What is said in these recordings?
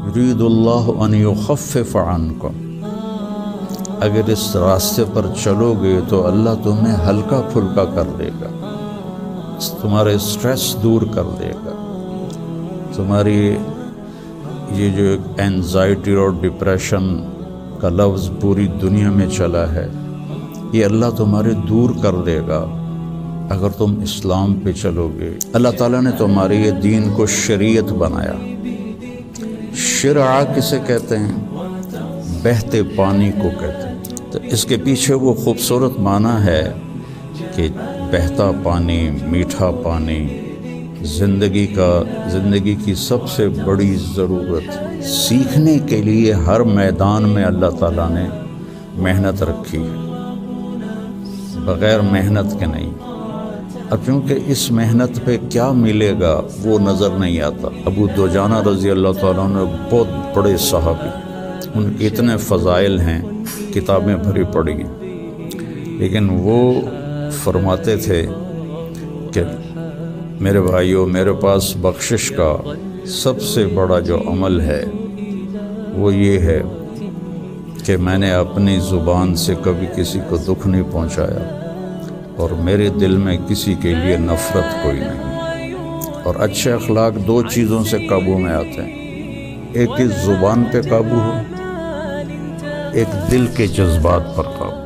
یرید اللہ ان یخفف عنکم، اگر اس راستے پر چلو گے تو اللہ تمہیں ہلکا پھلکا کر دے گا، تمہارے اسٹریس دور کر دے گا، تمہاری یہ جو اینزائٹی اور ڈپریشن کا لفظ پوری دنیا میں چلا ہے، یہ اللہ تمہارے دور کر دے گا اگر تم اسلام پہ چلو گے۔ اللہ تعالیٰ نے تمہارے یہ دین کو شریعت بنایا۔ شرع کسے کہتے ہیں؟ بہتے پانی کو کہتے ہیں۔ تو اس کے پیچھے وہ خوبصورت معنی ہے کہ بہتا پانی، میٹھا پانی، زندگی کی سب سے بڑی ضرورت۔ سیکھنے کے لیے ہر میدان میں اللہ تعالیٰ نے محنت رکھی ہے، بغیر محنت کے نہیں۔ اب چونکہ اس محنت پہ کیا ملے گا وہ نظر نہیں آتا۔ ابو دجانہ رضی اللہ تعالیٰ عنہ بہت بڑے صحابی، ان کے اتنے فضائل ہیں، کتابیں بھری پڑی ہیں، لیکن وہ فرماتے تھے کہ میرے بھائیوں، میرے پاس بخشش کا سب سے بڑا جو عمل ہے وہ یہ ہے کہ میں نے اپنی زبان سے کبھی کسی کو دکھ نہیں پہنچایا، اور میرے دل میں کسی کے لیے نفرت کوئی نہیں۔ اور اچھے اخلاق دو چیزوں سے قابو میں آتے ہیں، ایک اس زبان پہ قابو ہو، ایک دل کے جذبات پر قابو۔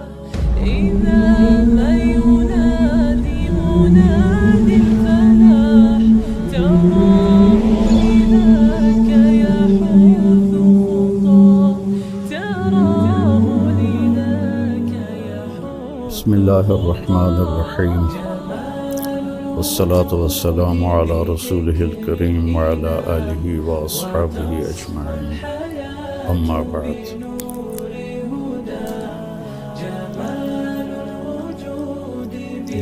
بسم اللہ الرحمن الرحیم، والصلاة والسلام علی رسولہ الکریم وعلی آلہ واصحابہ اجمعین، اما بعد۔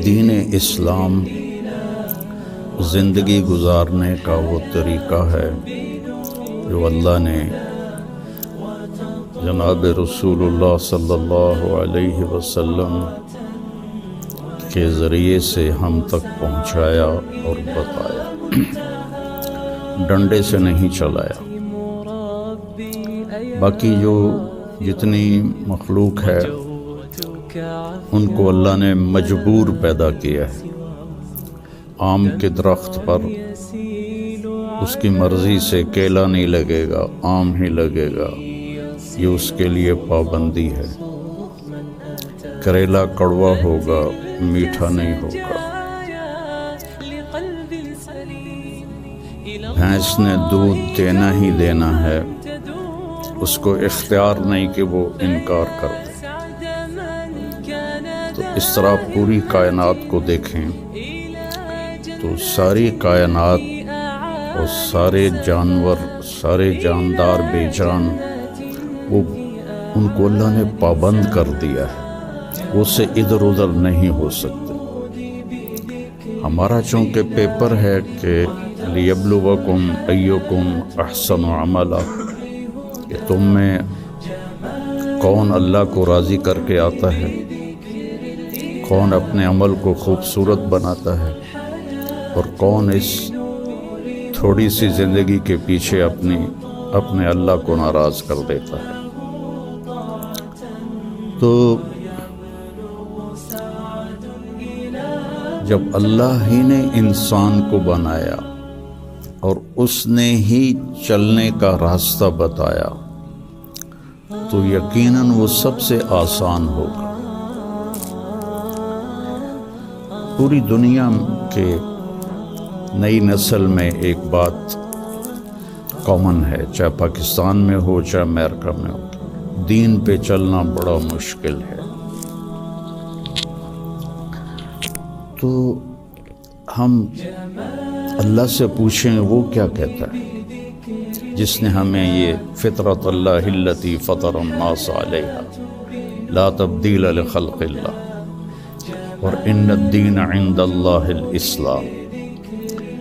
دین اسلام زندگی گزارنے کا وہ طریقہ ہے جو اللہ نے جناب رسول اللہ صلی اللہ علیہ وسلم کے ذریعے سے ہم تک پہنچایا اور بتایا، ڈنڈے سے نہیں چلایا۔ باقی جو جتنی مخلوق ہے ان کو اللہ نے مجبور پیدا کیا ہے۔ آم کے درخت پر اس کی مرضی سے کیلا نہیں لگے گا، آم ہی لگے گا، یہ اس کے لیے پابندی ہے۔ کریلا کڑوا ہوگا، میٹھا نہیں ہوگا۔ بھینس نے دودھ دینا ہی دینا ہے، اس کو اختیار نہیں کہ وہ انکار کر دے۔ تو اس طرح پوری کائنات کو دیکھیں تو ساری کائنات اور سارے جانور، سارے جاندار بے جان، وہ ان کو اللہ نے پابند کر دیا ہے، وہ سے ادھر ادھر نہیں ہو سکتے۔ ہمارا چونکہ پیپر ہے کہ لیبلوکم ایکم احسن عملا، کہ تم میں کون اللہ کو راضی کر کے آتا ہے، کون اپنے عمل کو خوبصورت بناتا ہے، اور کون اس تھوڑی سی زندگی کے پیچھے اپنے اللہ کو ناراض کر دیتا ہے۔ تو جب اللہ ہی نے انسان کو بنایا اور اس نے ہی چلنے کا راستہ بتایا تو یقیناً وہ سب سے آسان ہوگا۔ پوری دنیا کے نئی نسل میں ایک بات کامن ہے، چاہے پاکستان میں ہو چاہے امریکہ میں ہو، دین پہ چلنا بڑا مشکل ہے۔ تو ہم اللہ سے پوچھیں وہ کیا کہتا ہے، جس نے ہمیں یہ فطرت اللہ التی فطر الناس علیہا لا تبدیل لخلق اللہ اور ان الدین عند اللہ الاسلام،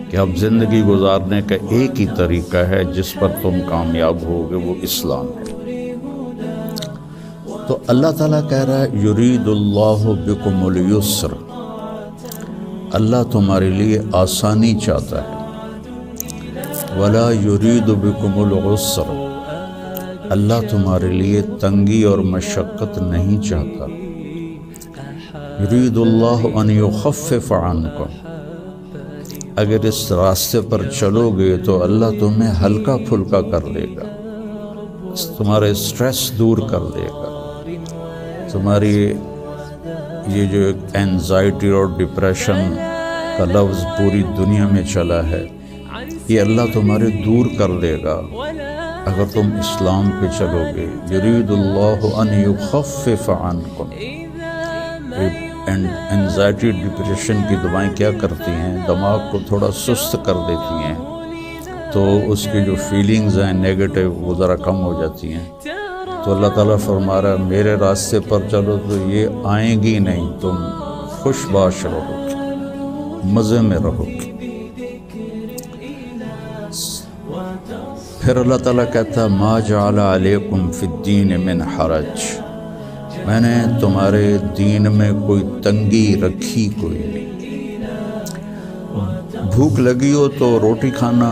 کہ اب زندگی گزارنے کا ایک ہی طریقہ ہے جس پر تم کامیاب ہوگے، وہ اسلام ہے۔ تو اللہ تعالیٰ کہہ رہا ہے یرید اللہ بکم الیسر، اللہ تمہارے لیے آسانی چاہتا ہے۔ ولا یرید بکم العسر، اللہ تمہارے لیے تنگی اور مشقت نہیں چاہتا. یرید اللہ ان یخفف عنکم، اگر اس راستے پر چلو گے تو اللہ تمہیں ہلکا پھلکا کر دے گا، تمہارے اسٹریس دور کر دے گا. تمہاری یہ جو اینزائٹی اور ڈپریشن کا لفظ پوری دنیا میں چلا ہے، یہ اللہ تمہارے دور کر دے گا اگر تم اسلام پہ چلو گے. یرید اللہ ان یخفف عنکم. اینزائٹی ڈپریشن کی دوائیں کیا کرتی ہیں؟ دماغ کو تھوڑا سست کر دیتی ہیں، تو اس کی جو فیلنگز ہیں نیگیٹو وہ ذرا کم ہو جاتی ہیں. تو اللہ تعالیٰ فرما رہا ہے میرے راستے پر چلو تو یہ آئیں گی نہیں، تم خوش باش رہو گے، مزے میں رہو گے. پھر اللہ تعالیٰ کہتا ہے ما جعل علیکم فی الدین من حرج، میں نے تمہارے دین میں کوئی تنگی رکھی کوئی نہیں. بھوک لگی ہو تو روٹی کھانا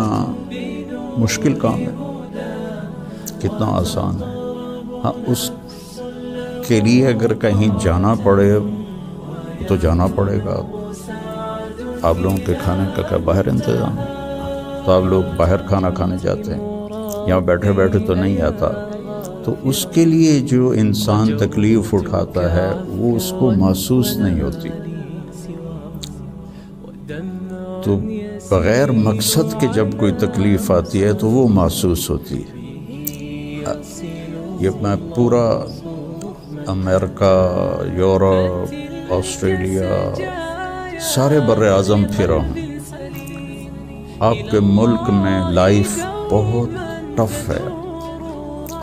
مشکل کام ہے، کتنا آسان ہے. ہاں اس کے لیے اگر کہیں جانا پڑے تو جانا پڑے گا. آپ لوگوں کے کھانے کا کیا باہر انتظام ہے؟ تو آپ لوگ باہر کھانا کھانے جاتے ہیں، یہاں بیٹھے بیٹھے تو نہیں آتا. تو اس کے لیے جو انسان تکلیف اٹھاتا ہے وہ اس کو محسوس نہیں ہوتی. تو بغیر مقصد کے جب کوئی تکلیف آتی ہے تو وہ محسوس ہوتی ہے. یہ میں پورا امریکہ، یورپ، آسٹریلیا، سارے بر اعظم پھرا ہوں. آپ کے ملک میں لائف بہت ٹف ہے،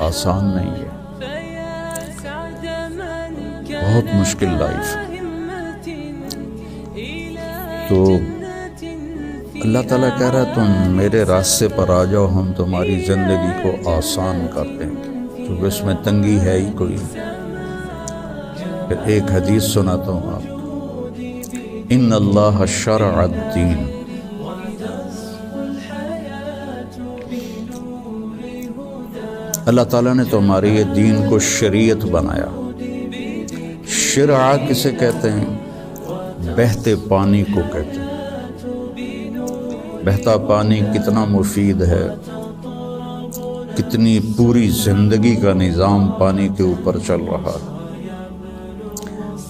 آسان نہیں ہے، بہت مشکل لائف. تو اللہ تعالیٰ کہہ رہا ہے تم میرے راستے پر آ جاؤ، ہم تمہاری زندگی کو آسان کر دیں گے، کیونکہ اس میں تنگی ہے ہی کوئی. پھر ایک حدیث سناتا ہوں آپ کو. ان اللہ شرع الدین، اللہ تعالیٰ نے تمہارے یہ دین کو شریعت بنایا. شرع کسے کہتے ہیں؟ بہتے پانی کو کہتے ہیں. بہتا پانی کتنا مفید ہے، کتنی پوری زندگی کا نظام پانی کے اوپر چل رہا ہے.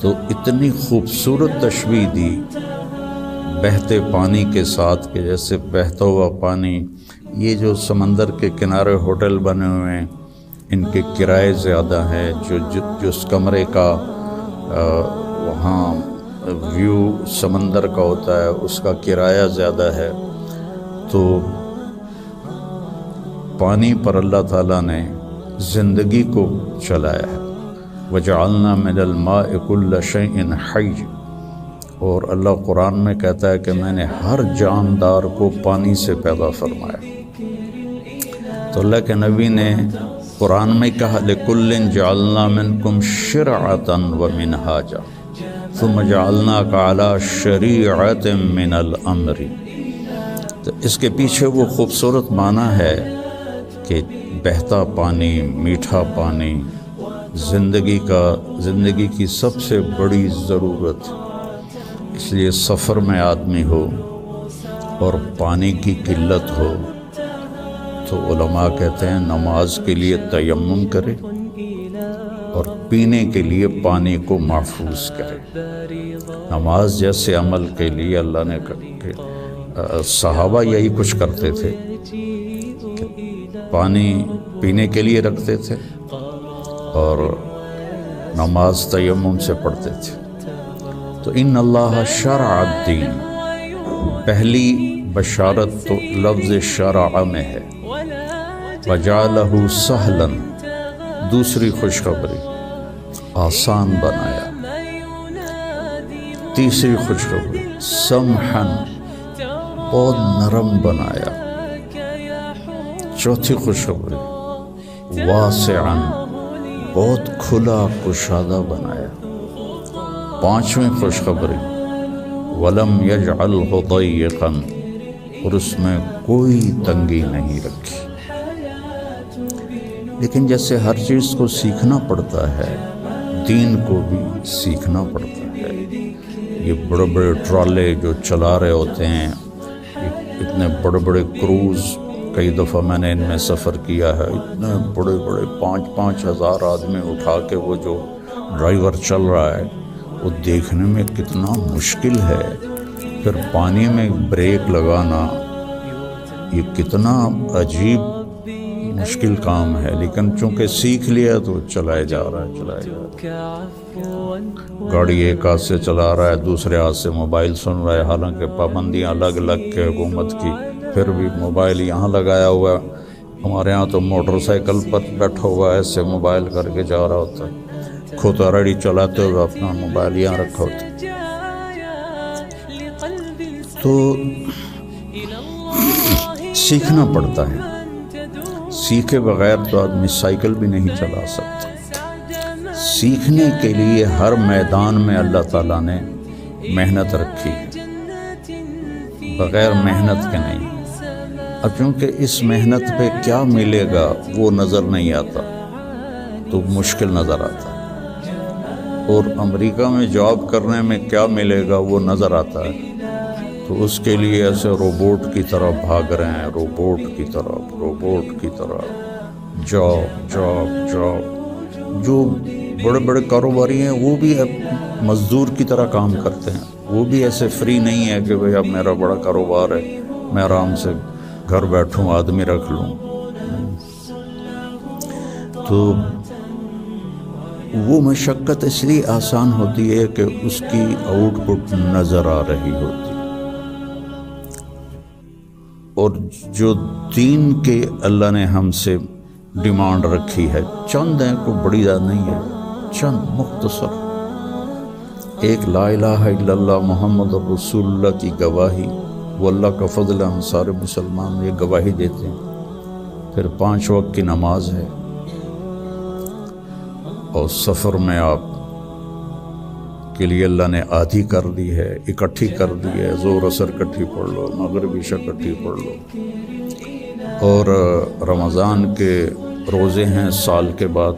تو اتنی خوبصورت تشبیہ دی بہتے پانی کے ساتھ کہ جیسے بہتا ہوا پانی، یہ جو سمندر کے کنارے ہوٹل بنے ہوئے ہیں ان کے کرائے زیادہ ہیں، جو اس کمرے کا وہاں ویو سمندر کا ہوتا ہے اس کا کرایہ زیادہ ہے. تو پانی پر اللہ تعالیٰ نے زندگی کو چلایا ہے. وَجَعَلْنَا مِنَ الْمَاءِ كُلَّ شَيْءٍ حَيٍّ، اور اللہ قرآن میں کہتا ہے کہ میں نے ہر جاندار کو پانی سے پیدا فرمایا. تو اللہ کے نبی نے قرآن میں کہا لِكُلٍّ جَعَلْنَا مِنْكُمْ شِرْعَةً وَمِنْهَاجًا ثُمَّ جَعَلْنَاكَ عَلَى شَرِيعَةٍ مِنَ الْأَمْرِ. تو اس کے پیچھے وہ خوبصورت معنی ہے کہ بہتا پانی، میٹھا پانی زندگی کی سب سے بڑی ضرورت. اس لیے سفر میں آدمی ہو اور پانی کی قلت ہو تو علماء کہتے ہیں نماز کے لیے تیمم کرے اور پینے کے لیے پانی کو محفوظ کرے. نماز جیسے عمل کے لیے اللہ نے صحابہ یہی کچھ کرتے تھے کہ پانی پینے کے لیے رکھتے تھے اور نماز تیمم سے پڑھتے تھے. تو ان اللہ شرع الدین، پہلی بشارت تو لفظ شرع میں ہے. وجعلہ سہلا، دوسری خوشخبری آسان بنایا. تیسری خوشخبری سمحن، بہت نرم بنایا. چوتھی خوشخبری واسعن، بہت کھلا کشادہ بنایا. پانچویں خوشخبری ولم یجعلہ ضیقا، اور اس میں کوئی تنگی نہیں رکھی۔ لیکن جیسے ہر چیز کو سیکھنا پڑتا ہے، دین کو بھی سیکھنا پڑتا ہے۔ یہ بڑے بڑے ٹرالے جو چلا رہے ہوتے ہیں، اتنے بڑے بڑے کروز، کئی دفعہ میں نے ان میں سفر کیا ہے، اتنے بڑے بڑے 5-5 ہزار آدمی اٹھا کے وہ جو ڈرائیور چل رہا ہے، وہ دیکھنے میں کتنا مشکل ہے۔ پھر پانی میں بریک لگانا، یہ کتنا عجیب مشکل کام ہے، لیکن چونکہ سیکھ لیا تو چلائے جا رہا ہے۔ گاڑی ایک ہاتھ سے چلا رہا ہے، دوسرے ہاتھ سے موبائل سن رہا ہے، حالانکہ پابندیاں الگ الگ کے حکومت کی، پھر بھی موبائل یہاں لگایا ہوا ہے۔ ہمارے ہاں تو موٹر سائیکل پر بیٹھا ہوا ہے، ایسے موبائل کر کے جا رہا ہوتا ہے، کھوتا ریڈی چلاتے ہوئے اپنا موبائل یہاں رکھا ہوتا ہے۔ تو سیکھنا پڑتا ہے، سیکھے بغیر تو آدمی سائیکل بھی نہیں چلا سکتا۔ سیکھنے کے لیے ہر میدان میں اللہ تعالیٰ نے محنت رکھی ہے، بغیر محنت کے نہیں۔ اب چونکہ اس محنت پہ کیا ملے گا وہ نظر نہیں آتا تو مشکل نظر آتا ہے، اور امریکہ میں جاب کرنے میں کیا ملے گا وہ نظر آتا ہے، تو اس کے لیے ایسے روبوٹ کی طرح بھاگ رہے ہیں، روبوٹ کی طرح جاب جاب جاب۔ جو بڑے بڑے کاروباری ہیں وہ بھی اب مزدور کی طرح کام کرتے ہیں، وہ بھی ایسے فری نہیں ہے کہ بھئی اب میرا بڑا کاروبار ہے، میں آرام سے گھر بیٹھوں آدمی رکھ لوں۔ تو وہ مشقت اس لیے آسان ہوتی ہے کہ اس کی آؤٹ پٹ نظر آ رہی ہوتی ہے۔ اور جو دین کے اللہ نے ہم سے ڈیمانڈ رکھی ہے، چند ہیں، کوئی بڑی زیادہ نہیں ہے، چند مختصر، ایک لا الہ الا اللہ محمد رسول اللہ کی گواہی، وہ اللہ کا فضل ہے، ہم سارے مسلمان یہ گواہی دیتے ہیں۔ پھر 5 وقت کی نماز ہے، اور سفر میں آپ کے لیے اللہ نے آدھی کر دی ہے، اکٹھی کر دی ہے، ظہر عصر اکٹھی پڑھ لو، مغرب عشاء اکٹھی پڑھ لو۔ اور رمضان کے روزے ہیں سال کے بعد،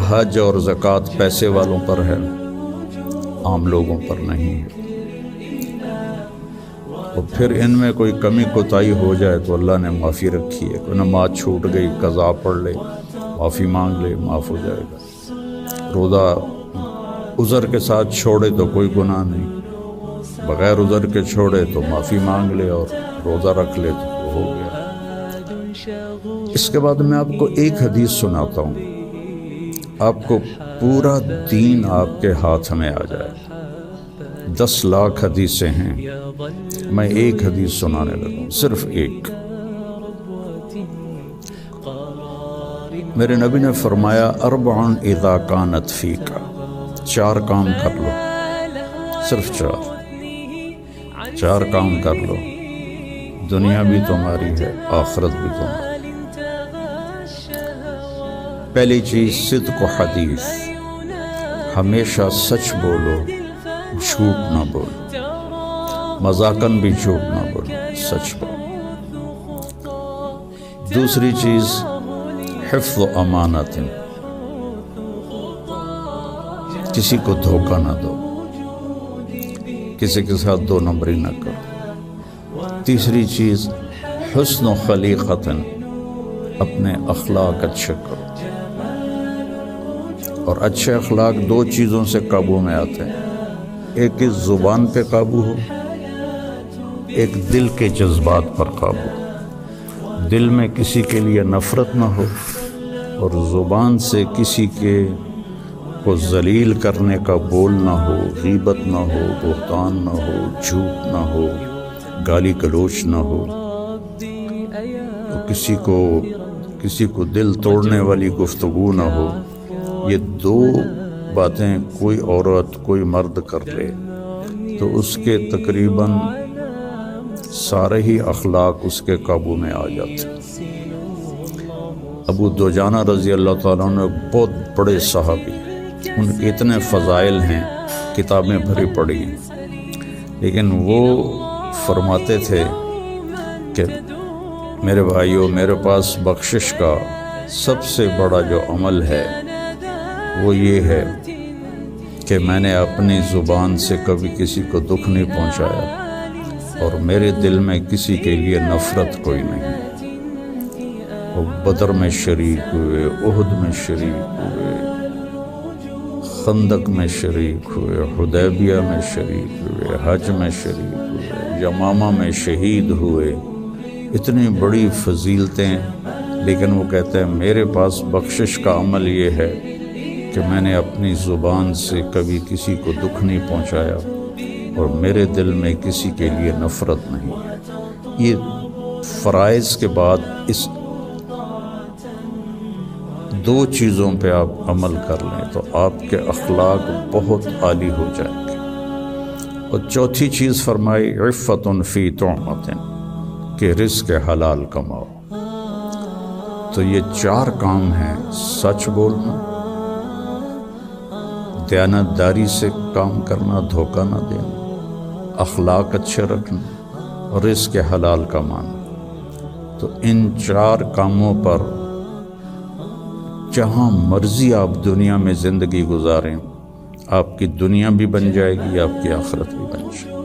حج اور زکوٰۃ پیسے والوں پر ہے، عام لوگوں پر نہیں ہے۔ اور پھر ان میں کوئی کمی کوتاہی ہو جائے تو اللہ نے معافی رکھی ہے، کوئی نماز چھوٹ گئی، قضا پڑھ لے، معافی مانگ لے، معاف ہو جائے گا۔ روزہ عذر کے ساتھ چھوڑے تو کوئی گناہ نہیں، بغیر عذر کے چھوڑے تو معافی مانگ لے اور روزہ رکھ لے تو وہ ہو گیا۔ اس کے بعد میں آپ کو ایک حدیث سناتا ہوں، آپ کو پورا دین آپ کے ہاتھ میں آ جائے۔ 10 لاکھ حدیثیں ہیں، میں ایک حدیث سنانے لگوں، صرف ایک۔ میرے نبی نے فرمایا 4 اذا کانت فیک، 4 کام کر لو، صرف 4 کام کر لو، دنیا بھی تمہاری ہے، آخرت بھی تمہاری۔ پہلی چیز صدق و حدیث، ہمیشہ سچ بولو، جھوٹ نہ بولو، مذاقاً بھی جھوٹ نہ بولو، سچ بولو۔ دوسری چیز حفظ و امانت، کسی کو دھوکہ نہ دو، کسی کے ساتھ 2 نمبری نہ کرو۔ تیسری چیز حسن و خلیقت، اپنے اخلاق اچھے کرو، اور اچھے اخلاق 2 چیزوں سے قابو میں آتے ہیں، ایک اس زبان پہ قابو ہو، ایک دل کے جذبات پر قابو ہو، دل میں کسی کے لیے نفرت نہ ہو، اور زبان سے کسی کے کو ذلیل کرنے کا بول نہ ہو، غیبت نہ ہو، بہتان نہ ہو، جھوٹ نہ ہو، گالی گلوچ نہ ہو، تو کسی کو دل توڑنے والی گفتگو نہ ہو۔ یہ 2 باتیں کوئی عورت کوئی مرد کر لے تو اس کے تقریباً سارے ہی اخلاق اس کے قابو میں آ جاتے ہیں۔ ابو دجانہ رضی اللہ تعالیٰ عنہ بہت بڑے صحابی، ان کے اتنے فضائل ہیں، کتابیں بھری پڑی ہیں، لیکن وہ فرماتے تھے کہ میرے بھائیوں، میرے پاس بخشش کا سب سے بڑا جو عمل ہے وہ یہ ہے کہ میں نے اپنی زبان سے کبھی کسی کو دکھ نہیں پہنچایا اور میرے دل میں کسی کے لیے نفرت کوئی نہیں۔ وہ بدر میں شریک ہوئے، احد میں شریک ہوئے، خندق میں شریک ہوئے، حدیبیہ میں شریک ہوئے، حج میں شریک ہوئے، یمامہ میں شہید ہوئے، اتنی بڑی فضیلتیں، لیکن وہ کہتے ہیں میرے پاس بخشش کا عمل یہ ہے کہ میں نے اپنی زبان سے کبھی کسی کو دکھ نہیں پہنچایا اور میرے دل میں کسی کے لیے نفرت نہیں ہے۔ یہ فرائض کے بعد اس دو چیزوں پہ آپ عمل کر لیں تو آپ کے اخلاق بہت عالی ہو جائیں گے۔ اور چوتھی چیز فرمائی عفت فی طعمۃ، کہ رزق حلال کماؤ۔ تو یہ چار کام ہیں: سچ بولنا، دیانتداری سے کام کرنا، دھوکہ نہ دینا، اخلاق اچھے رکھنا اور رزق حلال کمانا۔ تو ان چار کاموں پر جہاں مرضی آپ دنیا میں زندگی گزاریں، آپ کی دنیا بھی بن جائے گی، آپ کی آخرت بھی بن جائے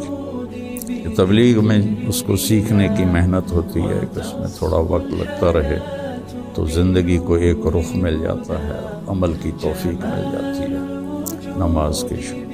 گی۔ یہ تبلیغ میں اس کو سیکھنے کی محنت ہوتی ہے کہ اس میں تھوڑا وقت لگتا رہے تو زندگی کو ایک رخ مل جاتا ہے، عمل کی توفیق مل جاتی ہے۔ نماز کی شروع